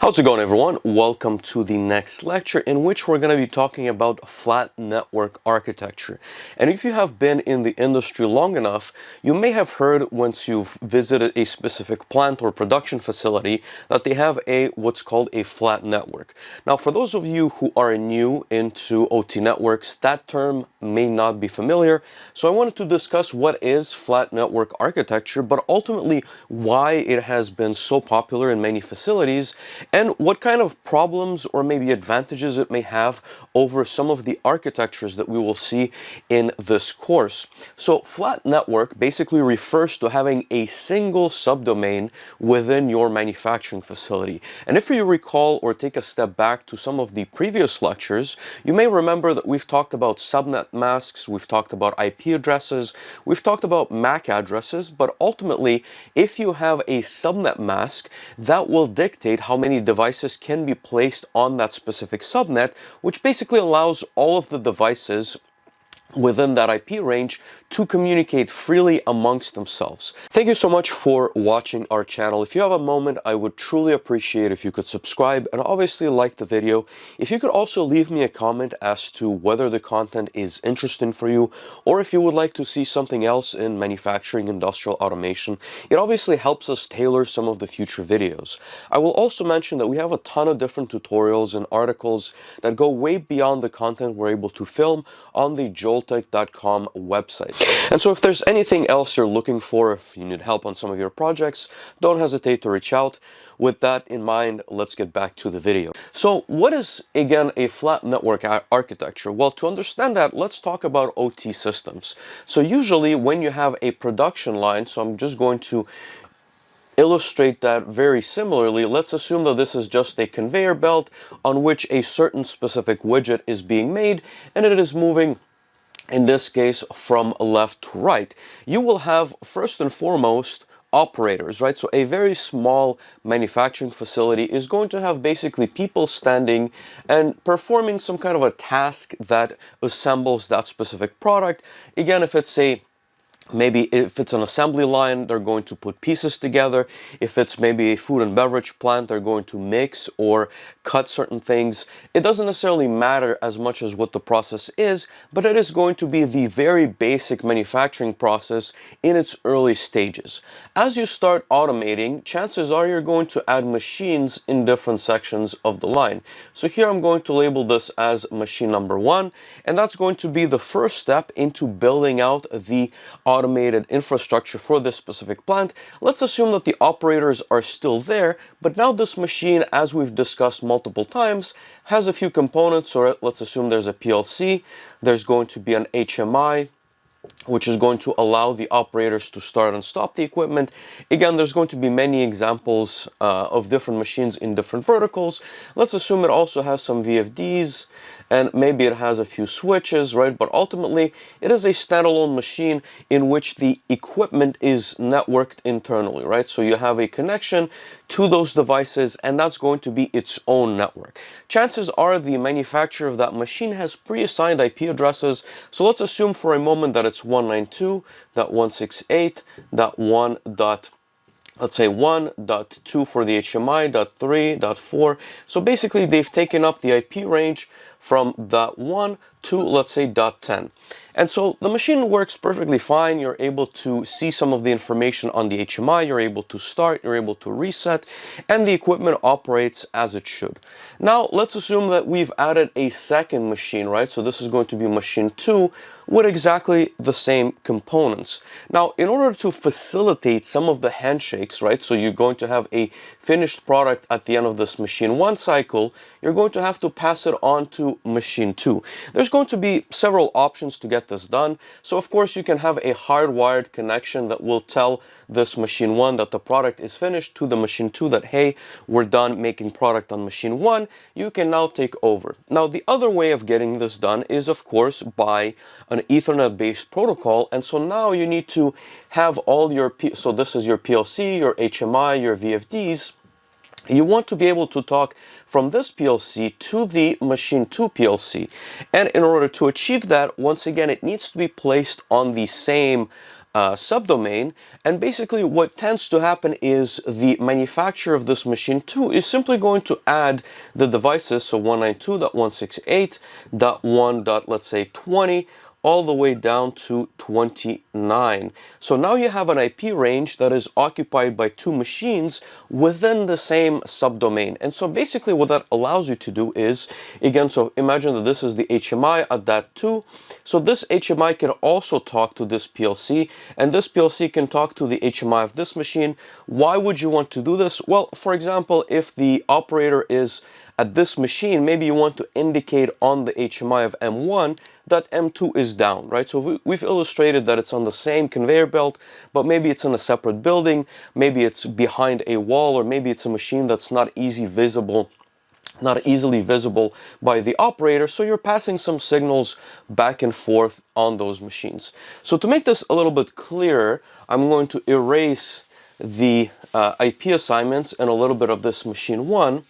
How's it going, everyone? Welcome to the next lecture in which we're going to be talking about flat network architecture. And if you have been in the industry long enough, you may have heard once you've visited a specific plant or production facility that they have what's called a flat network. Now, for those of you who are new into OT networks, that term may not be familiar. So I wanted to discuss what is flat network architecture, but ultimately why it has been so popular in many facilities, and what kind of problems or maybe advantages it may have over some of the architectures that we will see in this course. So flat network basically refers to having a single subdomain within your manufacturing facility. And if you recall or take a step back to some of the previous lectures, you may remember that we've talked about subnet masks, we've talked about IP addresses, we've talked about MAC addresses, but ultimately, if you have a subnet mask, that will dictate how many devices can be placed on that specific subnet, which basically allows all of the devices within that IP range to communicate freely amongst themselves. Thank you so much for watching our channel. If you have a moment, I would truly appreciate if you could subscribe and obviously like the video. If you could also leave me a comment as to whether the content is interesting for you or if you would like to see something else in manufacturing industrial automation. It obviously helps us tailor some of the future videos. I will also mention that we have a ton of different tutorials and articles that go way beyond the content we're able to film on the Joltech.com website. And so if there's anything else you're looking for, if you need help on some of your projects, don't hesitate to reach out. With that in mind, let's get back to the video. So what is, again, a flat network architecture? Well, to understand that, let's talk about OT systems. So usually when you have a production line, so I'm just going to illustrate that very similarly. Let's assume that this is just a conveyor belt on which a certain specific widget is being made and it is moving, in this case, from left to right. You will have, first and foremost, operators, right? So a very small manufacturing facility is going to have basically people standing and performing some kind of a task that assembles that specific product. Again, maybe if it's an assembly line, they're going to put pieces together. If it's maybe a food and beverage plant, they're going to mix or cut certain things. It doesn't necessarily matter as much as what the process is, but it is going to be the very basic manufacturing process in its early stages. As you start automating, chances are you're going to add machines in different sections of the line. So here I'm going to label this as machine number 1, and that's going to be the first step into building out the automated infrastructure for this specific plant. Let's assume that the operators are still there, but now this machine, as we've discussed multiple times, has a few components. Or let's assume there's a PLC, there's going to be an HMI, which is going to allow the operators to start and stop the equipment. Again, there's going to be many examples of different machines in different verticals. Let's assume it also has some VFDs, and maybe it has a few switches, right? But ultimately, it is a standalone machine in which the equipment is networked internally, right? So you have a connection to those devices, and that's going to be its own network. Chances are the manufacturer of that machine has pre-assigned IP addresses. So let's assume for a moment that it's 192.168.1. Let's say 1.2 for the HMI, .3, .4. So basically, they've taken up the IP range from .1 to, let's say, .10. And so the machine works perfectly fine. You're able to see some of the information on the HMI. You're able to start, you're able to reset, and the equipment operates as it should. Now, let's assume that we've added a second machine, right? So this is going to be machine 2 with exactly the same components. Now, in order to facilitate some of the handshakes, right? So you're going to have a finished product at the end of this machine 1 cycle, you're going to have to pass it on to machine 2. There's going to be several options to get this done. So of course you can have a hardwired connection that will tell this machine 1 that the product is finished to the machine 2 that, hey, we're done making product on machine 1, you can now take over. Now, the other way of getting this done is, of course, by an Ethernet based protocol. And so now you need to have all your, so this is your PLC, your HMI, your VFDs. You want to be able to talk from this PLC to the machine 2 PLC. And in order to achieve that, once again, it needs to be placed on the same subdomain. And basically what tends to happen is the manufacturer of this machine 2 is simply going to add the devices, so 192.168.1. Let's say 20, all the way down to 29. So now you have an IP range that is occupied by two machines within the same subdomain. And so basically what that allows you to do is, again, so imagine that this is the HMI at that 2. So this HMI can also talk to this PLC, and this PLC can talk to the HMI of this machine. Why would you want to do this? Well, for example, if the operator is at this machine, maybe you want to indicate on the HMI of M1 that M2 is down, right? So we've illustrated that it's on the same conveyor belt, but maybe it's in a separate building, maybe it's behind a wall, or maybe it's a machine that's not easily visible by the operator, so you're passing some signals back and forth on those machines. So to make this a little bit clearer, I'm going to erase the IP assignments and a little bit of this machine 1.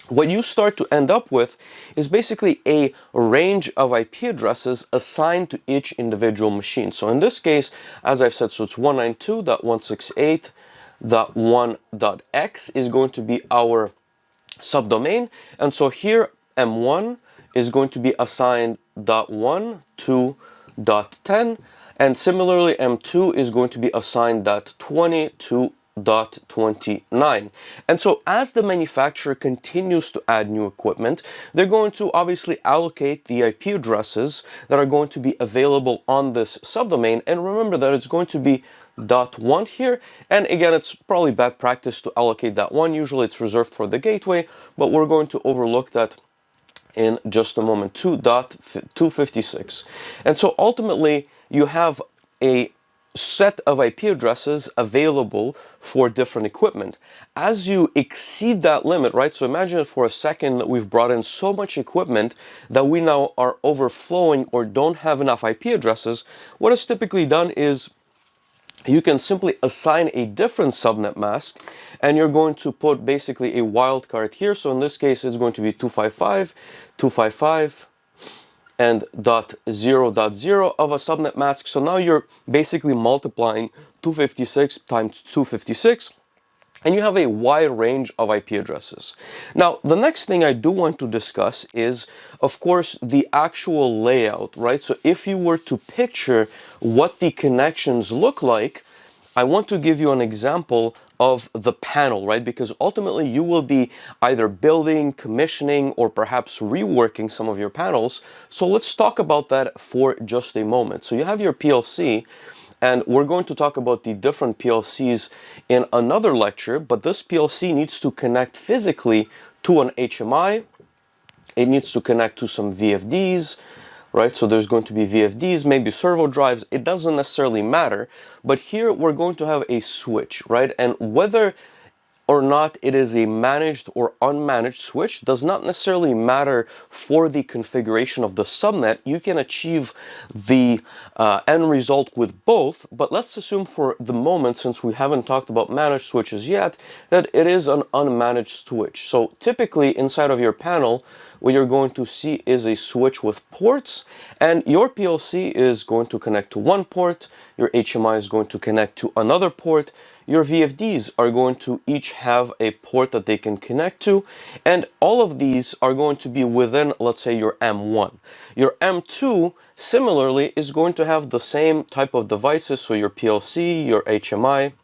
What you start to end up with is basically a range of IP addresses assigned to each individual machine. So in this case, as I've said, so it's 192.168.1.x is going to be our subdomain. And so here M1 is going to be assigned .1 to .10. And similarly, M2 is going to be assigned .20 to .29. And so as the manufacturer continues to add new equipment, they're going to obviously allocate the IP addresses that are going to be available on this subdomain. And remember that it's going to be .1 here. And again, it's probably bad practice to allocate that one. Usually it's reserved for the gateway, but we're going to overlook that in just a moment. 2.256. And so ultimately you have a set of IP addresses available for different equipment. As you exceed that limit, right? So imagine for a second that we've brought in so much equipment that we now are overflowing or don't have enough IP addresses. What is typically done is you can simply assign a different subnet mask, and you're going to put basically a wildcard here. So in this case, it's going to be 255, 255, and .0.0 of a subnet mask. So now you're basically multiplying 256 times 256, and you have a wide range of IP addresses. Now, the next thing I do want to discuss is, of course, the actual layout, right? So if you were to picture what the connections look like, I want to give you an example of the panel, right? Because ultimately you will be either building, commissioning, or perhaps reworking some of your panels. So let's talk about that for just a moment. So you have your PLC, and we're going to talk about the different PLCs in another lecture, but this PLC needs to connect physically to an HMI. It needs to connect to some VFDs, right? So there's going to be VFDs, maybe servo drives. It doesn't necessarily matter, but here we're going to have a switch, right? And whether or not it is a managed or unmanaged switch does not necessarily matter for the configuration of the subnet. You can achieve the end result with both, but let's assume for the moment, since we haven't talked about managed switches yet, that it is an unmanaged switch. So typically inside of your panel, what you're going to see is a switch with ports, and your PLC is going to connect to one port, your HMI is going to connect to another port, your VFDs are going to each have a port that they can connect to, and all of these are going to be within, let's say, your M1. Your M2 similarly is going to have the same type of devices, so your PLC, your HMI,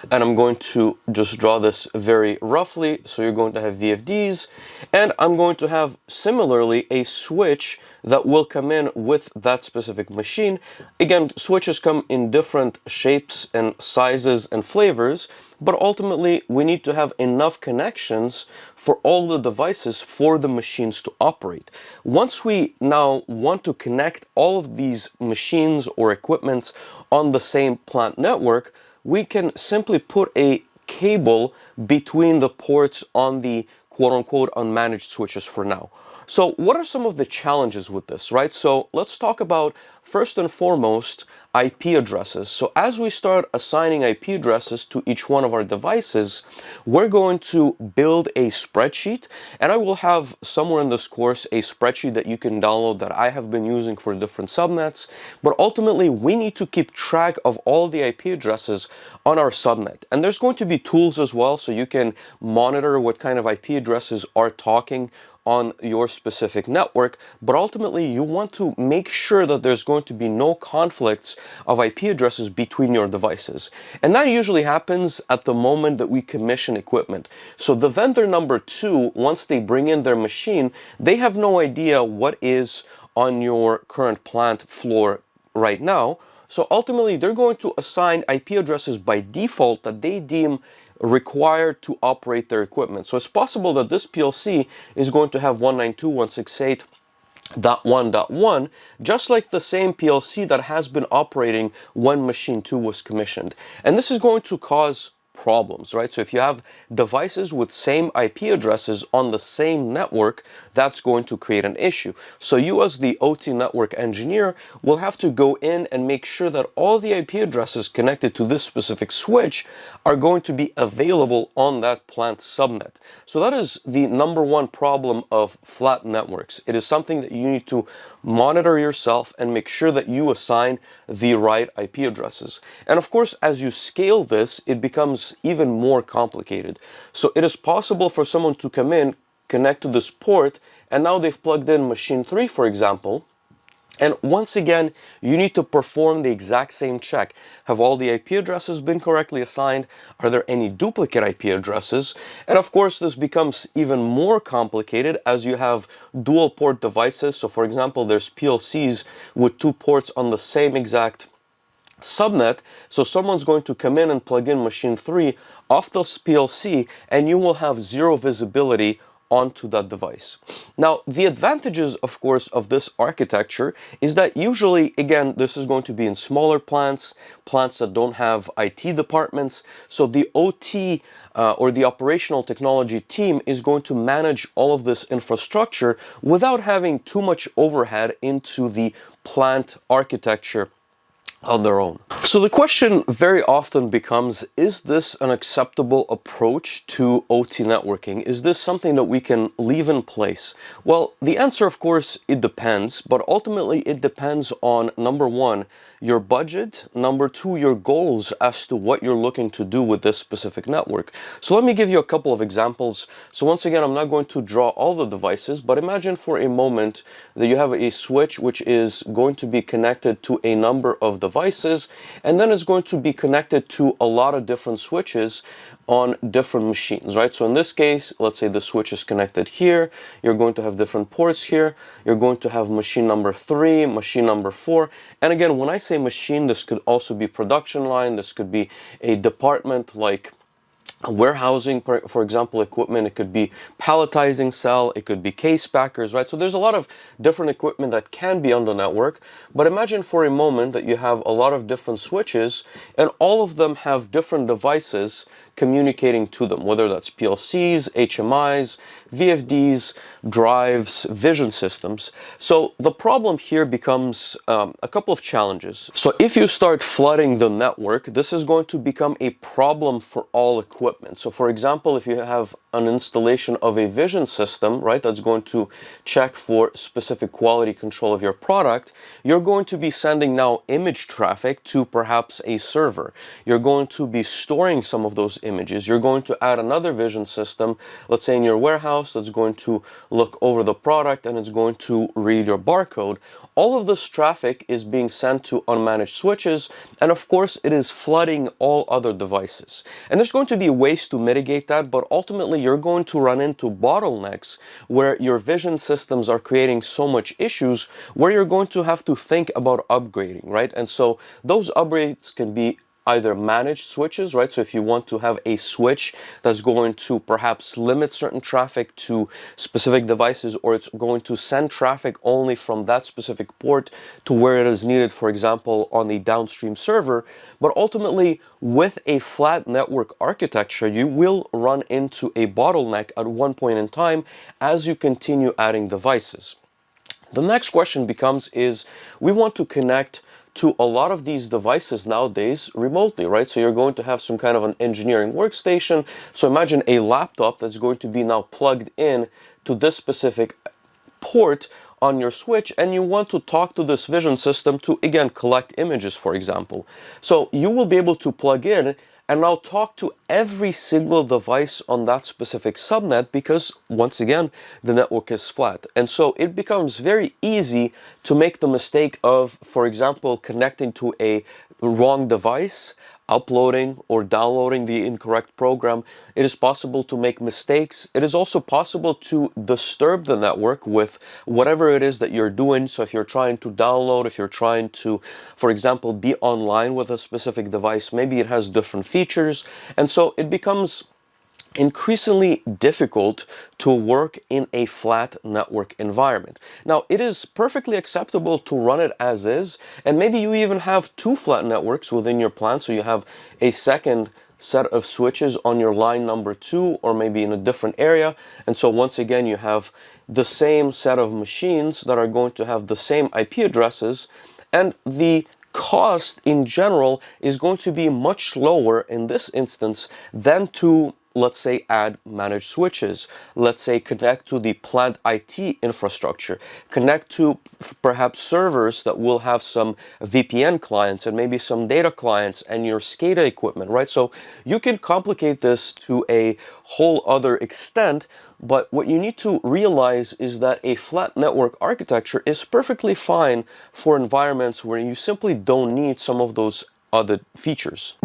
and I'm going to just draw this very roughly. So you're going to have VFDs, and I'm going to have similarly a switch that will come in with that specific machine. Again, switches come in different shapes and sizes and flavors, but ultimately we need to have enough connections for all the devices for the machines to operate. Once we now want to connect all of these machines or equipments on the same plant network, we can simply put a cable between the ports on the quote-unquote unmanaged switches for now. So what are some of the challenges with this, right? So let's talk about, first and foremost, IP addresses. So as we start assigning IP addresses to each one of our devices, we're going to build a spreadsheet, and I will have somewhere in this course a spreadsheet that you can download that I have been using for different subnets. But ultimately, we need to keep track of all the IP addresses on our subnet. And there's going to be tools as well, so you can monitor what kind of IP addresses are talking on your specific network, but ultimately you want to make sure that there's going to be no conflicts of IP addresses between your devices. And that usually happens at the moment that we commission equipment. So the vendor number 2, once they bring in their machine, they have no idea what is on your current plant floor right now. So ultimately, they're going to assign IP addresses by default that they deem required to operate their equipment. So it's possible that this PLC is going to have 192.168.1.1, just like the same PLC that has been operating when machine 2 was commissioned. And this is going to cause problems, right? So if you have devices with same IP addresses on the same network, that's going to create an issue. So you, as the OT network engineer, will have to go in and make sure that all the IP addresses connected to this specific switch are going to be available on that plant subnet. So that is the number one problem of flat networks. It is something that you need to monitor yourself and make sure that you assign the right IP addresses. And of course, as you scale this, it becomes even more complicated. So it is possible for someone to come in, connect to this port, and now they've plugged in machine 3, for example. And once again, you need to perform the exact same check. Have all the IP addresses been correctly assigned? Are there any duplicate IP addresses? And of course, this becomes even more complicated as you have dual port devices. So for example, there's PLCs with 2 ports on the same exact subnet. So someone's going to come in and plug in machine 3 off this PLC, and you will have zero visibility onto that device. Now, the advantages, of course, of this architecture is that usually, again, this is going to be in smaller plants, plants that don't have IT departments. So the OT or the operational technology team is going to manage all of this infrastructure without having too much overhead into the plant architecture on their own. So the question very often becomes, is this an acceptable approach to OT networking? Is this something that we can leave in place? Well, the answer, of course, it depends, but ultimately it depends on, number one, your budget, number two, your goals as to what you're looking to do with this specific network. So let me give you a couple of examples. So once again, I'm not going to draw all the devices, but imagine for a moment that you have a switch which is going to be connected to a number of devices, and then it's going to be connected to a lot of different switches on different machines, right? So in this case, let's say the switch is connected here, you're going to have different ports here, you're going to have machine number 3, machine number 4, and again, when I say machine, this could also be production line, this could be a department like warehousing, for example, equipment. It could be palletizing cell, it could be case packers, right? So there's a lot of different equipment that can be on the network, but imagine for a moment that you have a lot of different switches and all of them have different devices communicating to them, whether that's PLCs, HMIs, VFDs, drives, vision systems. So the problem here becomes a couple of challenges. So if you start flooding the network, this is going to become a problem for all equipment. So for example, if you have an installation of a vision system, right, that's going to check for specific quality control of your product, you're going to be sending now image traffic to perhaps a server. You're going to be storing some of those images. You're going to add another vision system, let's say in your warehouse, that's going to look over the product and it's going to read your barcode. All of this traffic is being sent to unmanaged switches, and of course it is flooding all other devices. And there's going to be ways to mitigate that, but ultimately you're going to run into bottlenecks where your vision systems are creating so much issues where you're going to have to think about upgrading, right? And so those upgrades can be either managed switches, right? So if you want to have a switch that's going to perhaps limit certain traffic to specific devices, or it's going to send traffic only from that specific port to where it is needed, for example, on the downstream server. But ultimately, with a flat network architecture, you will run into a bottleneck at one point in time as you continue adding devices. The next question becomes is, we want to connect to a lot of these devices nowadays remotely, right? So you're going to have some kind of an engineering workstation. So imagine a laptop that's going to be now plugged in to this specific port on your switch, and you want to talk to this vision system to, again, collect images, for example. So you will be able to plug in and now talk to every single device on that specific subnet, because once again, the network is flat. And so it becomes very easy to make the mistake of, for example, connecting to a wrong device, uploading or downloading the incorrect program. It is possible to make mistakes. It is also possible to disturb the network with whatever it is that you're doing. So if you're trying to download, if you're trying to, for example, be online with a specific device, maybe it has different features. And so it becomes increasingly difficult to work in a flat network environment. Now, it is perfectly acceptable to run it as is, and maybe you even have two flat networks within your plan, so you have a second set of switches on your line number 2, or maybe in a different area. And so once again, you have the same set of machines that are going to have the same IP addresses, and the cost in general is going to be much lower in this instance than to, let's say, add managed switches, let's say connect to the plant IT infrastructure, connect to perhaps servers that will have some VPN clients and maybe some data clients and your SCADA equipment, right? So you can complicate this to a whole other extent, but what you need to realize is that a flat network architecture is perfectly fine for environments where you simply don't need some of those other features.